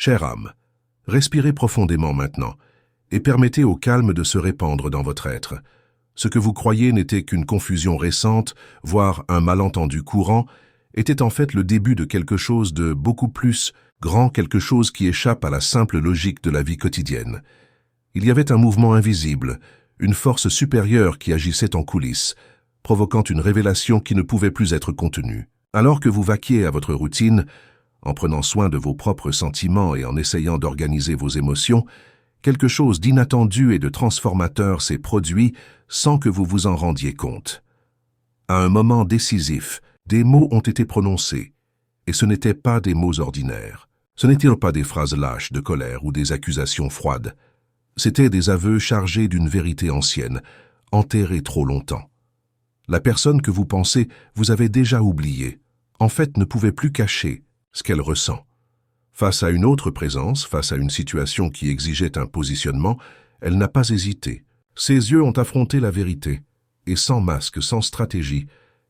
Chère âme, respirez profondément maintenant et permettez au calme de se répandre dans votre être. Ce que vous croyez n'était qu'une confusion récente, voire un malentendu courant, était en fait le début de quelque chose de beaucoup plus grand, quelque chose qui échappe à la simple logique de la vie quotidienne. Il y avait un mouvement invisible, une force supérieure qui agissait en coulisses, provoquant une révélation qui ne pouvait plus être contenue. Alors que vous vaquiez à votre routine, en prenant soin de vos propres sentiments et en essayant d'organiser vos émotions, quelque chose d'inattendu et de transformateur s'est produit sans que vous vous en rendiez compte. À un moment décisif, des mots ont été prononcés, et ce n'étaient pas des mots ordinaires. Ce n'étaient pas des phrases lâches de colère ou des accusations froides. C'étaient des aveux chargés d'une vérité ancienne, enterrée trop longtemps. La personne que vous pensez vous avez déjà oubliée, en fait ne pouvait plus cacher ce qu'elle ressent. Face à une autre présence, face à une situation qui exigeait un positionnement, elle n'a pas hésité. Ses yeux ont affronté la vérité, et sans masque, sans stratégie,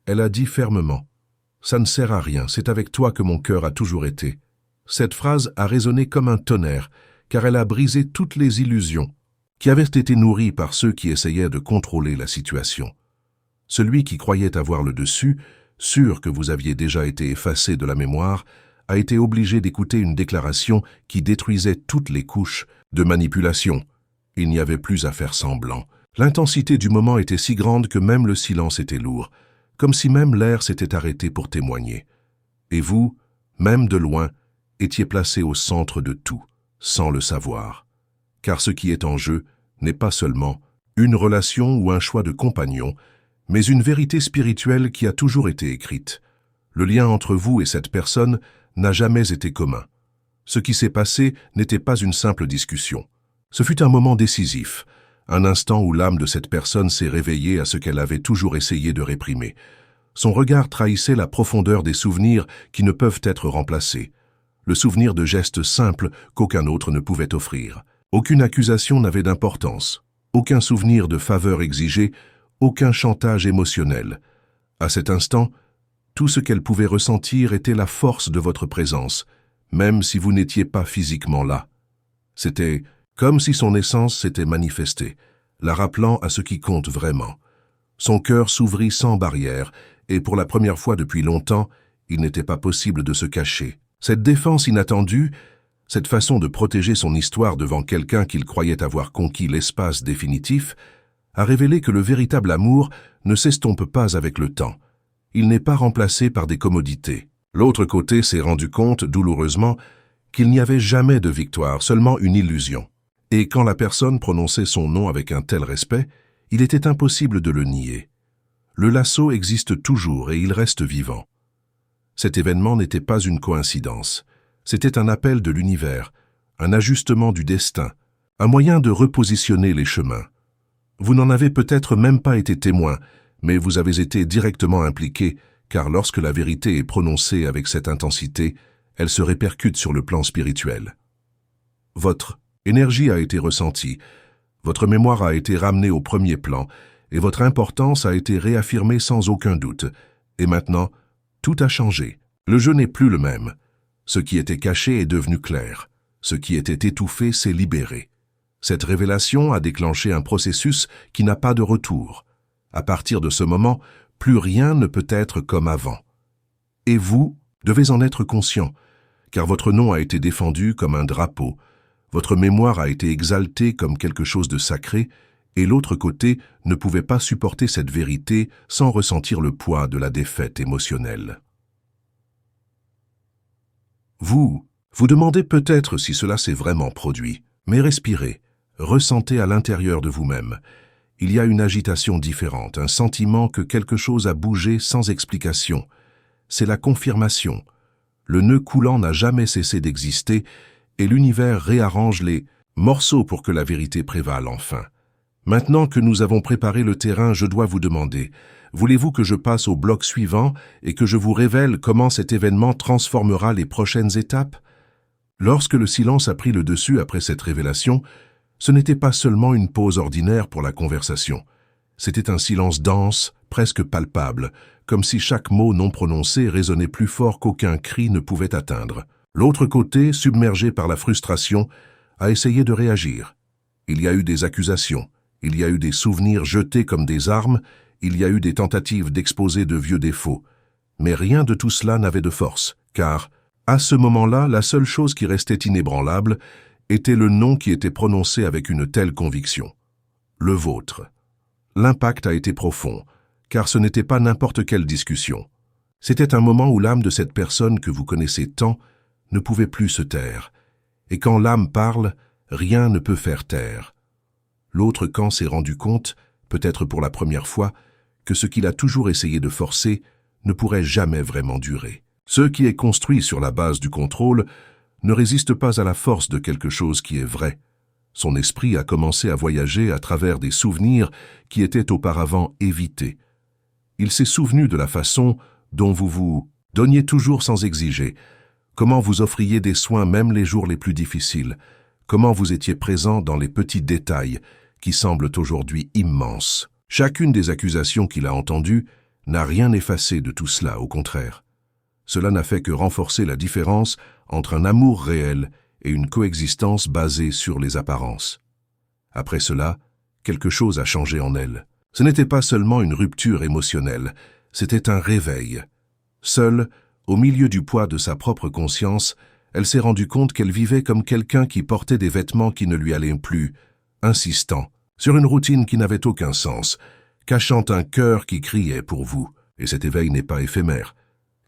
elle a dit fermement « Ça ne sert à rien, c'est avec toi que mon cœur a toujours été ». Cette phrase a résonné comme un tonnerre, car elle a brisé toutes les illusions qui avaient été nourries par ceux qui essayaient de contrôler la situation. Celui qui croyait avoir le dessus, sûr que vous aviez déjà été effacé de la mémoire, a été obligé d'écouter une déclaration qui détruisait toutes les couches de manipulation. Il n'y avait plus à faire semblant. L'intensité du moment était si grande que même le silence était lourd, comme si même l'air s'était arrêté pour témoigner. Et vous, même de loin, étiez placé au centre de tout, sans le savoir. Car ce qui est en jeu n'est pas seulement une relation ou un choix de compagnon, mais une vérité spirituelle qui a toujours été écrite. Le lien entre vous et cette personne n'a jamais été commun. Ce qui s'est passé n'était pas une simple discussion. Ce fut un moment décisif, un instant où l'âme de cette personne s'est réveillée à ce qu'elle avait toujours essayé de réprimer. Son regard trahissait la profondeur des souvenirs qui ne peuvent être remplacés. Le souvenir de gestes simples qu'aucun autre ne pouvait offrir. Aucune accusation n'avait d'importance, aucun souvenir de faveur exigée, aucun chantage émotionnel. À cet instant, tout ce qu'elle pouvait ressentir était la force de votre présence, même si vous n'étiez pas physiquement là. C'était comme si son essence s'était manifestée, la rappelant à ce qui compte vraiment. Son cœur s'ouvrit sans barrière, et pour la première fois depuis longtemps, il n'était pas possible de se cacher. Cette défense inattendue, cette façon de protéger son histoire devant quelqu'un qu'il croyait avoir conquis l'espace définitif, a révélé que le véritable amour ne s'estompe pas avec le temps. Il n'est pas remplacé par des commodités. L'autre côté s'est rendu compte, douloureusement, qu'il n'y avait jamais de victoire, seulement une illusion. Et quand la personne prononçait son nom avec un tel respect, il était impossible de le nier. Le lasso existe toujours et il reste vivant. Cet événement n'était pas une coïncidence. C'était un appel de l'univers, un ajustement du destin, un moyen de repositionner les chemins. Vous n'en avez peut-être même pas été témoin, mais vous avez été directement impliqué, car lorsque la vérité est prononcée avec cette intensité, elle se répercute sur le plan spirituel. Votre énergie a été ressentie, votre mémoire a été ramenée au premier plan, et votre importance a été réaffirmée sans aucun doute. Et maintenant, tout a changé. Le jeu n'est plus le même. Ce qui était caché est devenu clair. Ce qui était étouffé s'est libéré. Cette révélation a déclenché un processus qui n'a pas de retour. À partir de ce moment, plus rien ne peut être comme avant. Et vous devez en être conscient, car votre nom a été défendu comme un drapeau, votre mémoire a été exaltée comme quelque chose de sacré, et l'autre côté ne pouvait pas supporter cette vérité sans ressentir le poids de la défaite émotionnelle. Vous demandez peut-être si cela s'est vraiment produit, mais respirez, ressentez à l'intérieur de vous-même. Il y a une agitation différente, un sentiment que quelque chose a bougé sans explication. C'est la confirmation. Le nœud coulant n'a jamais cessé d'exister et l'univers réarrange les morceaux pour que la vérité prévale enfin. Maintenant que nous avons préparé le terrain, je dois vous demander, voulez-vous que je passe au bloc suivant et que je vous révèle comment cet événement transformera les prochaines étapes? Lorsque le silence a pris le dessus après cette révélation, ce n'était pas seulement une pause ordinaire pour la conversation. C'était un silence dense, presque palpable, comme si chaque mot non prononcé résonnait plus fort qu'aucun cri ne pouvait atteindre. L'autre côté, submergé par la frustration, a essayé de réagir. Il y a eu des accusations, il y a eu des souvenirs jetés comme des armes, il y a eu des tentatives d'exposer de vieux défauts. Mais rien de tout cela n'avait de force, car, à ce moment-là, la seule chose qui restait inébranlable était le nom qui était prononcé avec une telle conviction. Le vôtre. L'impact a été profond, car ce n'était pas n'importe quelle discussion. C'était un moment où l'âme de cette personne que vous connaissez tant ne pouvait plus se taire. Et quand l'âme parle, rien ne peut faire taire. L'autre camp s'est rendu compte, peut-être pour la première fois, que ce qu'il a toujours essayé de forcer ne pourrait jamais vraiment durer. Ce qui est construit sur la base du contrôle ne résiste pas à la force de quelque chose qui est vrai. Son esprit a commencé à voyager à travers des souvenirs qui étaient auparavant évités. Il s'est souvenu de la façon dont vous vous donniez toujours sans exiger, comment vous offriez des soins même les jours les plus difficiles, comment vous étiez présent dans les petits détails qui semblent aujourd'hui immenses. Chacune des accusations qu'il a entendues n'a rien effacé de tout cela, au contraire. Cela n'a fait que renforcer la différence entre un amour réel et une coexistence basée sur les apparences. Après cela, quelque chose a changé en elle. Ce n'était pas seulement une rupture émotionnelle, c'était un réveil. Seule, au milieu du poids de sa propre conscience, elle s'est rendue compte qu'elle vivait comme quelqu'un qui portait des vêtements qui ne lui allaient plus, insistant, sur une routine qui n'avait aucun sens, cachant un cœur qui criait pour vous. Et cet éveil n'est pas éphémère,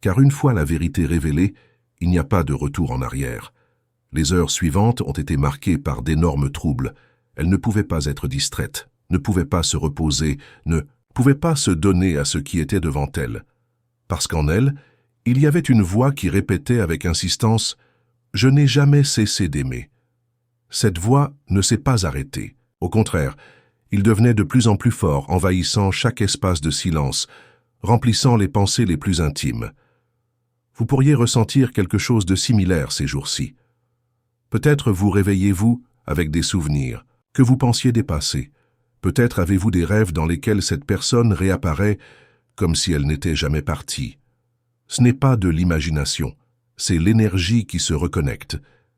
car une fois la vérité révélée, il n'y a pas de retour en arrière. Les heures suivantes ont été marquées par d'énormes troubles. Elle ne pouvait pas être distraite, ne pouvait pas se reposer, ne pouvait pas se donner à ce qui était devant elle. Parce qu'en elle, il y avait une voix qui répétait avec insistance « Je n'ai jamais cessé d'aimer ». Cette voix ne s'est pas arrêtée. Au contraire, il devenait de plus en plus fort, envahissant chaque espace de silence, remplissant les pensées les plus intimes. Vous pourriez ressentir quelque chose de similaire ces jours-ci. Peut-être vous réveillez-vous avec des souvenirs que vous pensiez dépasser. Peut-être avez-vous des rêves dans lesquels cette personne réapparaît comme si elle n'était jamais partie. Ce n'est pas de l'imagination, c'est l'énergie qui se reconnecte.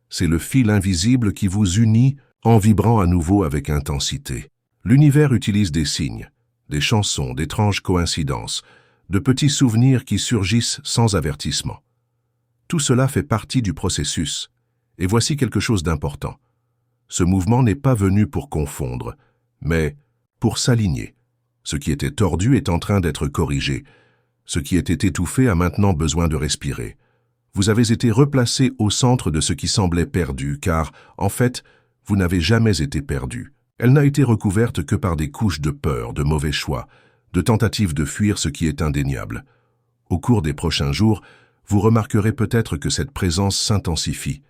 C'est le fil invisible qui vous unit en vibrant à nouveau avec intensité. L'univers utilise des signes, des chansons, d'étranges coïncidences, de petits souvenirs qui surgissent sans avertissement. Tout cela fait partie du processus. Et voici quelque chose d'important. Ce mouvement n'est pas venu pour confondre, mais pour s'aligner. Ce qui était tordu est en train d'être corrigé. Ce qui était étouffé a maintenant besoin de respirer. Vous avez été replacé au centre de ce qui semblait perdu, car, en fait, vous n'avez jamais été perdu. Elle n'a été recouverte que par des couches de peur, de mauvais choix, de tentatives de fuir ce qui est indéniable. Au cours des prochains jours, vous remarquerez peut-être que cette présence s'intensifie.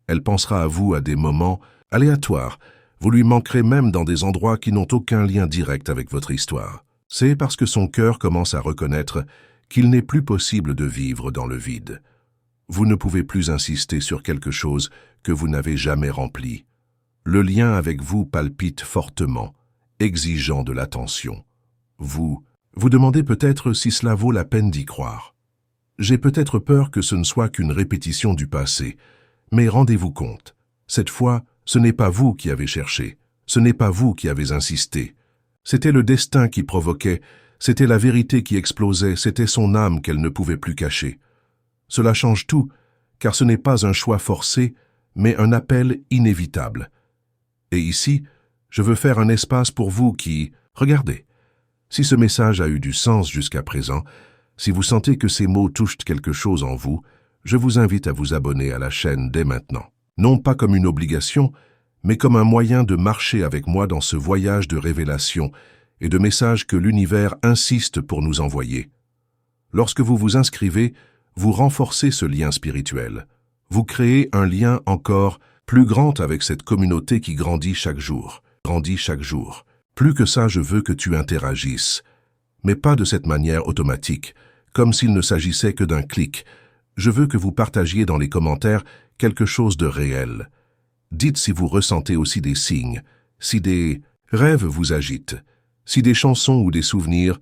Elle pensera à vous à des moments aléatoires. Vous lui manquerez même dans des endroits qui n'ont aucun lien direct avec votre histoire. C'est parce que son cœur commence à reconnaître qu'il n'est plus possible de vivre dans le vide. Vous ne pouvez plus insister sur quelque chose que vous n'avez jamais rempli. Le lien avec vous palpite fortement, exigeant de l'attention. Vous demandez peut-être si cela vaut la peine d'y croire. J'ai peut-être peur que ce ne soit qu'une répétition du passé, mais rendez-vous compte, cette fois, ce n'est pas vous qui avez cherché, ce n'est pas vous qui avez insisté. C'était le destin qui provoquait, c'était la vérité qui explosait, c'était son âme qu'elle ne pouvait plus cacher. Cela change tout, car ce n'est pas un choix forcé, mais un appel inévitable. Et ici, je veux faire un espace pour vous qui... Regardez, si ce message a eu du sens jusqu'à présent, si vous sentez que ces mots touchent quelque chose en vous, je vous invite à vous abonner à la chaîne dès maintenant. Non pas comme une obligation, mais comme un moyen de marcher avec moi dans ce voyage de révélation et de messages que l'univers insiste pour nous envoyer. Lorsque vous vous inscrivez, vous renforcez ce lien spirituel. Vous créez un lien encore plus grand avec cette communauté qui grandit chaque jour. Plus que ça, je veux que tu interagisses. Mais pas de cette manière automatique, comme s'il ne s'agissait que d'un clic. Je veux que vous partagiez dans les commentaires quelque chose de réel. Dites si vous ressentez aussi des signes, si des rêves vous agitent, si des chansons ou des souvenirs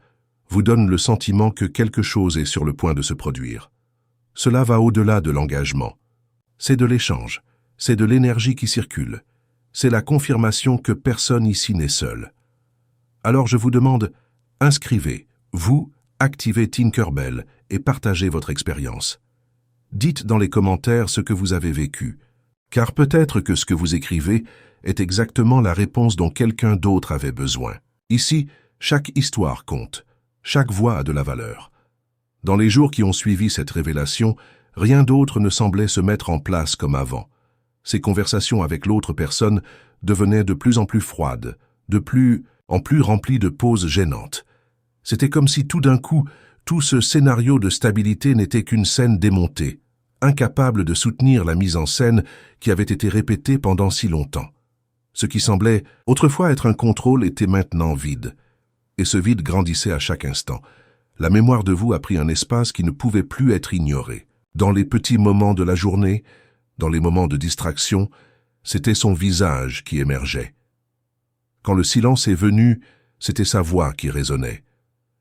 vous donnent le sentiment que quelque chose est sur le point de se produire. Cela va au-delà de l'engagement. C'est de l'échange, c'est de l'énergie qui circule. C'est la confirmation que personne ici n'est seul. Alors je vous demande, inscrivez, vous, activez Tinkerbell et partagez votre expérience. Dites dans les commentaires ce que vous avez vécu, car peut-être que ce que vous écrivez est exactement la réponse dont quelqu'un d'autre avait besoin. Ici, chaque histoire compte, chaque voix a de la valeur. Dans les jours qui ont suivi cette révélation, rien d'autre ne semblait se mettre en place comme avant. Ces conversations avec l'autre personne devenaient de plus en plus froides, en plus remplies de pauses gênantes. C'était comme si tout d'un coup, tout ce scénario de stabilité n'était qu'une scène démontée, incapable de soutenir la mise en scène qui avait été répétée pendant si longtemps. Ce qui semblait autrefois être un contrôle était maintenant vide. Et ce vide grandissait à chaque instant. La mémoire de vous a pris un espace qui ne pouvait plus être ignoré. Dans les petits moments de la journée, dans les moments de distraction, c'était son visage qui émergeait. Quand le silence est venu, c'était sa voix qui résonnait.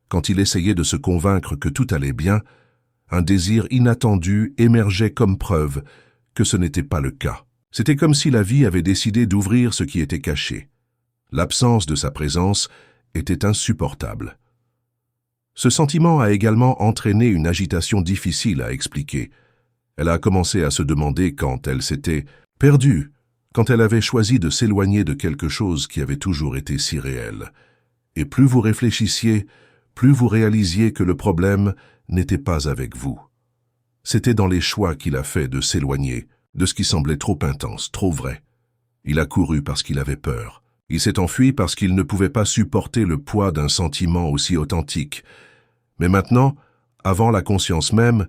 Quand il essayait de se convaincre que tout allait bien, un désir inattendu émergeait comme preuve que ce n'était pas le cas. C'était comme si la vie avait décidé d'ouvrir ce qui était caché. L'absence de sa présence était insupportable. Ce sentiment a également entraîné une agitation difficile à expliquer. Elle a commencé à se demander quand elle s'était perdue, quand elle avait choisi de s'éloigner de quelque chose qui avait toujours été si réel. Et plus vous réfléchissiez, plus vous réalisiez que le problème n'était pas avec vous. C'était dans les choix qu'il a fait de s'éloigner de ce qui semblait trop intense, trop vrai. Il a couru parce qu'il avait peur. Il s'est enfui parce qu'il ne pouvait pas supporter le poids d'un sentiment aussi authentique. Mais maintenant, avant la conscience même,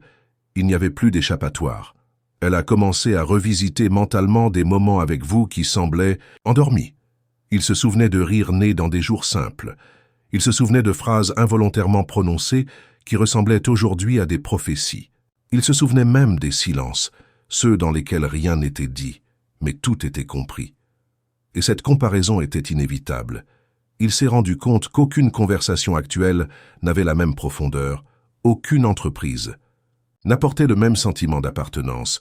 il n'y avait plus d'échappatoire. Elle a commencé à revisiter mentalement des moments avec vous qui semblaient endormis. Il se souvenait de rires nés dans des jours simples. Il se souvenait de phrases involontairement prononcées qui ressemblaient aujourd'hui à des prophéties. Il se souvenait même des silences, ceux dans lesquels rien n'était dit, mais tout était compris. Et cette comparaison était inévitable. Il s'est rendu compte qu'aucune conversation actuelle n'avait la même profondeur, aucune entreprise n'apportait le même sentiment d'appartenance.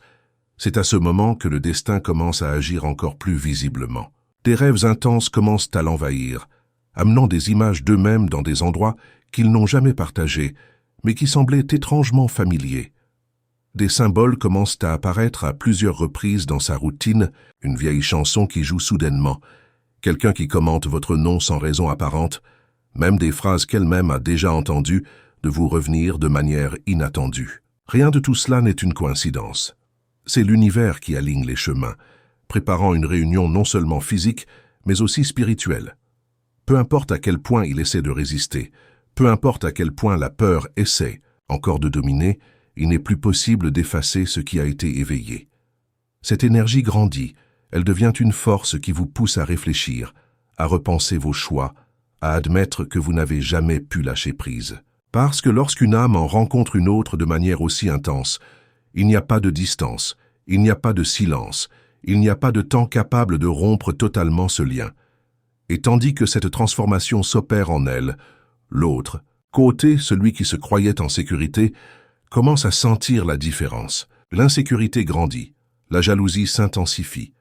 C'est à ce moment que le destin commence à agir encore plus visiblement. Des rêves intenses commencent à l'envahir, amenant des images d'eux-mêmes dans des endroits qu'ils n'ont jamais partagés, mais qui semblaient étrangement familiers. Des symboles commencent à apparaître à plusieurs reprises dans sa routine, une vieille chanson qui joue soudainement, quelqu'un qui commente votre nom sans raison apparente, même des phrases qu'elle-même a déjà entendues de vous revenir de manière inattendue. Rien de tout cela n'est une coïncidence. C'est l'univers qui aligne les chemins, préparant une réunion non seulement physique, mais aussi spirituelle. Peu importe à quel point il essaie de résister, peu importe à quel point la peur essaie encore de dominer, il n'est plus possible d'effacer ce qui a été éveillé. Cette énergie grandit, elle devient une force qui vous pousse à réfléchir, à repenser vos choix, à admettre que vous n'avez jamais pu lâcher prise. Parce que lorsqu'une âme en rencontre une autre de manière aussi intense, il n'y a pas de distance, il n'y a pas de silence, il n'y a pas de temps capable de rompre totalement ce lien. Et tandis que cette transformation s'opère en elle, l'autre, côté celui qui se croyait en sécurité, commence à sentir la différence. L'insécurité grandit, la jalousie s'intensifie.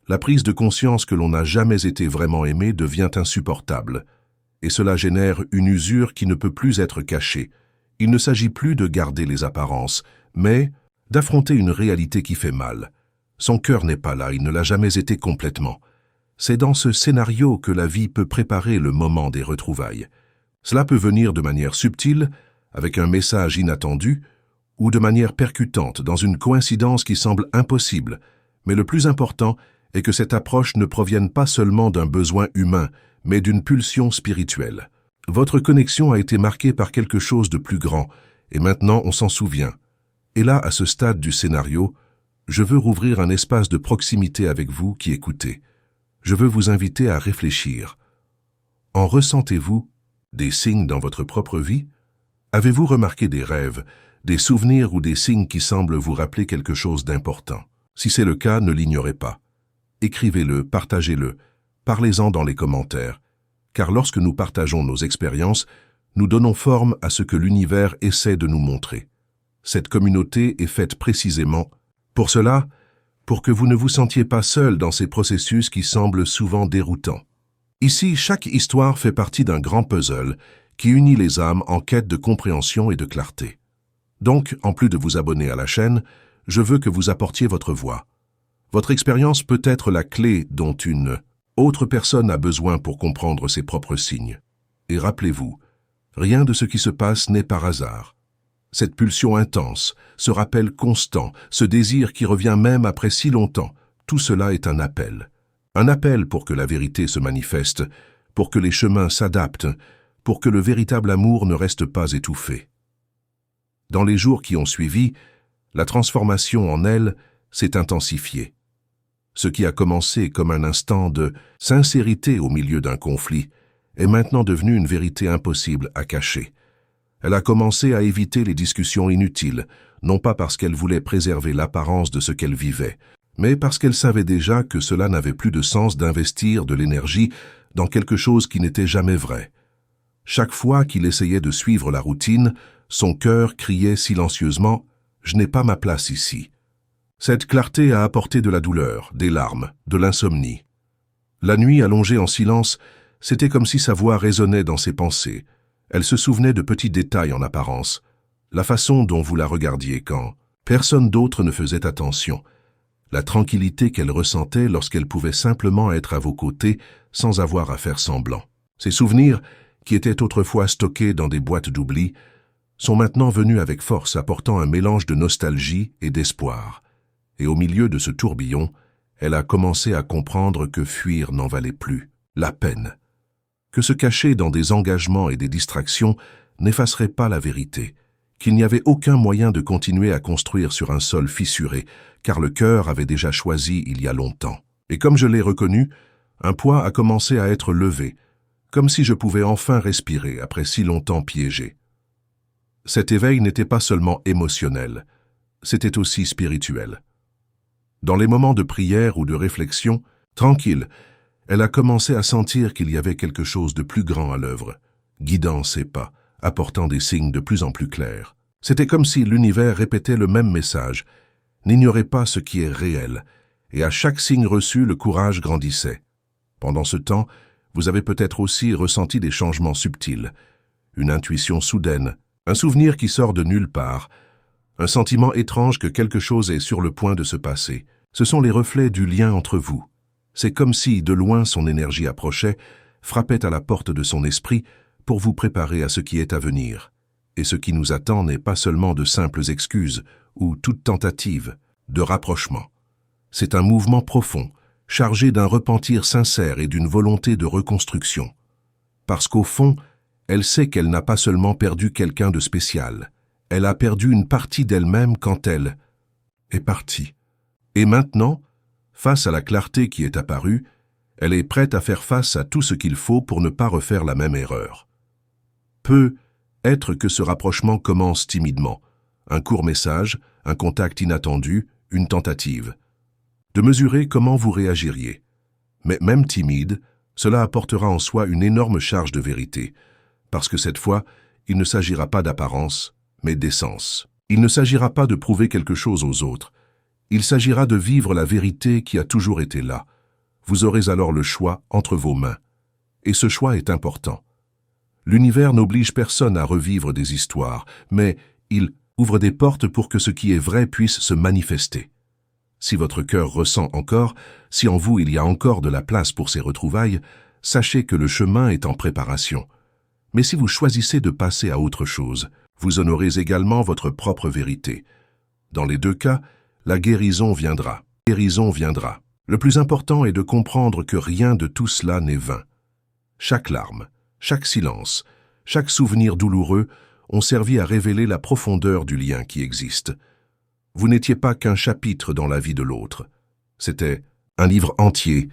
La prise de conscience que l'on n'a jamais été vraiment aimé devient insupportable. Et cela génère une usure qui ne peut plus être cachée. Il ne s'agit plus de garder les apparences, mais d'affronter une réalité qui fait mal. Son cœur n'est pas là, il ne l'a jamais été complètement. C'est dans ce scénario que la vie peut préparer le moment des retrouvailles. Cela peut venir de manière subtile, avec un message inattendu, ou de manière percutante, dans une coïncidence qui semble impossible. Mais le plus important est que cette approche ne provienne pas seulement d'un besoin humain, mais d'une pulsion spirituelle. Votre connexion a été marquée par quelque chose de plus grand, et maintenant on s'en souvient. Et là, à ce stade du scénario, je veux rouvrir un espace de proximité avec vous qui écoutez. Je veux vous inviter à réfléchir. En ressentez-vous des signes dans votre propre vie? Avez-vous remarqué des rêves, des souvenirs ou des signes qui semblent vous rappeler quelque chose d'important? Si c'est le cas, ne l'ignorez pas. Écrivez-le, partagez-le, parlez-en dans les commentaires, car lorsque nous partageons nos expériences, nous donnons forme à ce que l'univers essaie de nous montrer. Cette communauté est faite précisément pour cela, pour que vous ne vous sentiez pas seul dans ces processus qui semblent souvent déroutants. Ici, chaque histoire fait partie d'un grand puzzle qui unit les âmes en quête de compréhension et de clarté. Donc, en plus de vous abonner à la chaîne, je veux que vous apportiez votre voix. Votre expérience peut être la clé dont une autre personne a besoin pour comprendre ses propres signes. Et rappelez-vous, rien de ce qui se passe n'est par hasard. Cette pulsion intense, ce rappel constant, ce désir qui revient même après si longtemps, tout cela est un appel. Un appel pour que la vérité se manifeste, pour que les chemins s'adaptent, pour que le véritable amour ne reste pas étouffé. Dans les jours qui ont suivi, la transformation en elle s'est intensifiée. Ce qui a commencé comme un instant de sincérité au milieu d'un conflit est maintenant devenu une vérité impossible à cacher. Elle a commencé à éviter les discussions inutiles, non pas parce qu'elle voulait préserver l'apparence de ce qu'elle vivait, mais parce qu'elle savait déjà que cela n'avait plus de sens d'investir de l'énergie dans quelque chose qui n'était jamais vrai. Chaque fois qu'il essayait de suivre la routine, son cœur criait silencieusement « Je n'ai pas ma place ici ». Cette clarté a apporté de la douleur, des larmes, de l'insomnie. La nuit allongée en silence, c'était comme si sa voix résonnait dans ses pensées. Elle se souvenait de petits détails en apparence, la façon dont vous la regardiez quand personne d'autre ne faisait attention, la tranquillité qu'elle ressentait lorsqu'elle pouvait simplement être à vos côtés sans avoir à faire semblant. Ces souvenirs, qui étaient autrefois stockés dans des boîtes d'oubli, sont maintenant venus avec force apportant un mélange de nostalgie et d'espoir. Et au milieu de ce tourbillon, elle a commencé à comprendre que fuir n'en valait plus la peine, que se cacher dans des engagements et des distractions n'effacerait pas la vérité, qu'il n'y avait aucun moyen de continuer à construire sur un sol fissuré, car le cœur avait déjà choisi il y a longtemps. Et comme je l'ai reconnu, un poids a commencé à être levé, comme si je pouvais enfin respirer après si longtemps piégé. Cet éveil n'était pas seulement émotionnel, c'était aussi spirituel. Dans les moments de prière ou de réflexion, tranquille, elle a commencé à sentir qu'il y avait quelque chose de plus grand à l'œuvre, guidant ses pas, apportant des signes de plus en plus clairs. C'était comme si l'univers répétait le même message. N'ignorez pas ce qui est réel, et à chaque signe reçu, le courage grandissait. Pendant ce temps, vous avez peut-être aussi ressenti des changements subtils, une intuition soudaine, un souvenir qui sort de nulle part, un sentiment étrange que quelque chose est sur le point de se passer. Ce sont les reflets du lien entre vous. C'est comme si, de loin, son énergie approchait, frappait à la porte de son esprit pour vous préparer à ce qui est à venir. Et ce qui nous attend n'est pas seulement de simples excuses ou toute tentative de rapprochement. C'est un mouvement profond, chargé d'un repentir sincère et d'une volonté de reconstruction. Parce qu'au fond, elle sait qu'elle n'a pas seulement perdu quelqu'un de spécial, elle a perdu une partie d'elle-même quand elle est partie. Et maintenant, face à la clarté qui est apparue, elle est prête à faire face à tout ce qu'il faut pour ne pas refaire la même erreur. Peut être que ce rapprochement commence timidement, un court message, un contact inattendu, une tentative. De mesurer comment vous réagiriez. Mais même timide, cela apportera en soi une énorme charge de vérité, parce que cette fois, il ne s'agira pas d'apparence, mais d'essence. Il ne s'agira pas de prouver quelque chose aux autres. Il s'agira de vivre la vérité qui a toujours été là. Vous aurez alors le choix entre vos mains. Et ce choix est important. L'univers n'oblige personne à revivre des histoires, mais il ouvre des portes pour que ce qui est vrai puisse se manifester. Si votre cœur ressent encore, si en vous il y a encore de la place pour ces retrouvailles, sachez que le chemin est en préparation. Mais si vous choisissez de passer à autre chose, vous honorez également votre propre vérité. Dans les deux cas, la guérison viendra. Guérison viendra. Le plus important est de comprendre que rien de tout cela n'est vain. Chaque larme, chaque silence, chaque souvenir douloureux ont servi à révéler la profondeur du lien qui existe. Vous n'étiez pas qu'un chapitre dans la vie de l'autre. C'était un livre entier,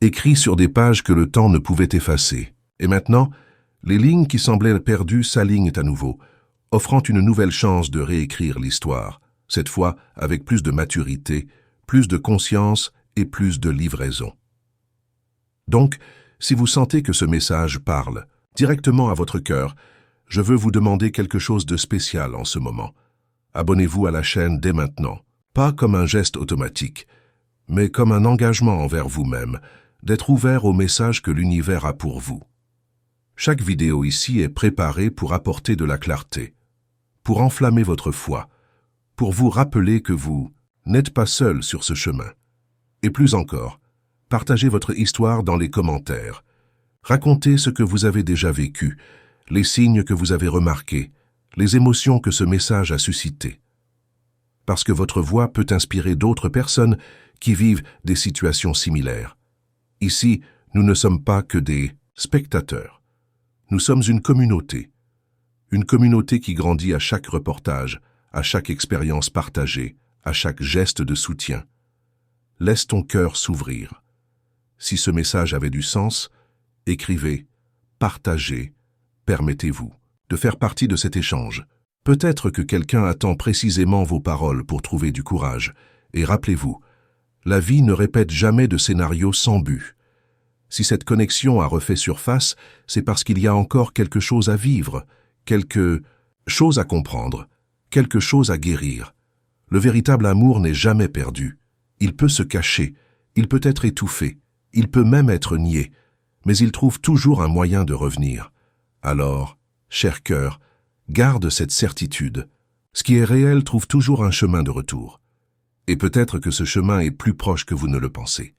écrit sur des pages que le temps ne pouvait effacer. Et maintenant, les lignes qui semblaient perdues s'alignent à nouveau, offrant une nouvelle chance de réécrire l'histoire, cette fois avec plus de maturité, plus de conscience et plus de livraison. Donc, si vous sentez que ce message parle directement à votre cœur, je veux vous demander quelque chose de spécial en ce moment. Abonnez-vous à la chaîne dès maintenant, pas comme un geste automatique, mais comme un engagement envers vous-même, d'être ouvert au message que l'univers a pour vous. Chaque vidéo ici est préparée pour apporter de la clarté, pour enflammer votre foi, pour vous rappeler que vous n'êtes pas seul sur ce chemin. Et plus encore, partagez votre histoire dans les commentaires. Racontez ce que vous avez déjà vécu, les signes que vous avez remarqués, les émotions que ce message a suscitées. Parce que votre voix peut inspirer d'autres personnes qui vivent des situations similaires. Ici, nous ne sommes pas que des spectateurs. Nous sommes une communauté qui grandit à chaque reportage, à chaque expérience partagée, à chaque geste de soutien. Laisse ton cœur s'ouvrir. Si ce message avait du sens, écrivez, partagez, permettez-vous de faire partie de cet échange. Peut-être que quelqu'un attend précisément vos paroles pour trouver du courage. Et rappelez-vous, la vie ne répète jamais de scénario sans but. Si cette connexion a refait surface, c'est parce qu'il y a encore quelque chose à vivre, quelque chose à comprendre, quelque chose à guérir. Le véritable amour n'est jamais perdu. Il peut se cacher, il peut être étouffé, il peut même être nié, mais il trouve toujours un moyen de revenir. Alors, cher cœur, garde cette certitude. Ce qui est réel trouve toujours un chemin de retour. Et peut-être que ce chemin est plus proche que vous ne le pensez.